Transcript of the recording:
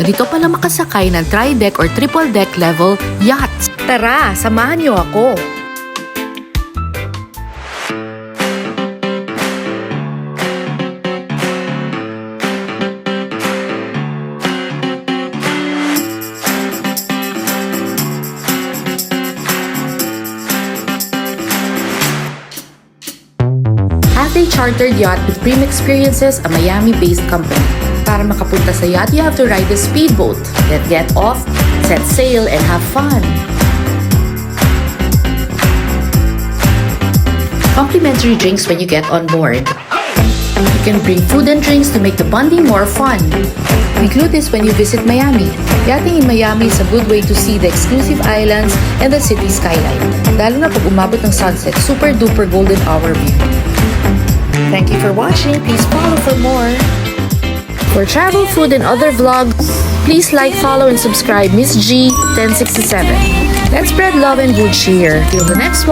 ganito pala makasakay ng tri-deck or triple-deck level yachts. Tara, samahan niyo ako! Have a chartered yacht with Prime Experiences, a Miami-based company. Para makapunta sa yacht, you have to ride the speedboat, then get off, set sail, and have fun. Complimentary drinks when you get on board. You can bring food and drinks to make the bonding more fun. Include this when you visit Miami. Yachting in Miami is a good way to see the exclusive islands and the city skyline. Lalo na pag umabot ng sunset, super duper golden hour view. Thank you for watching. Please follow for more. For travel, food, and other vlogs, please like, follow, and subscribe Miss G 1067. Let's spread love and good cheer. Till the next one.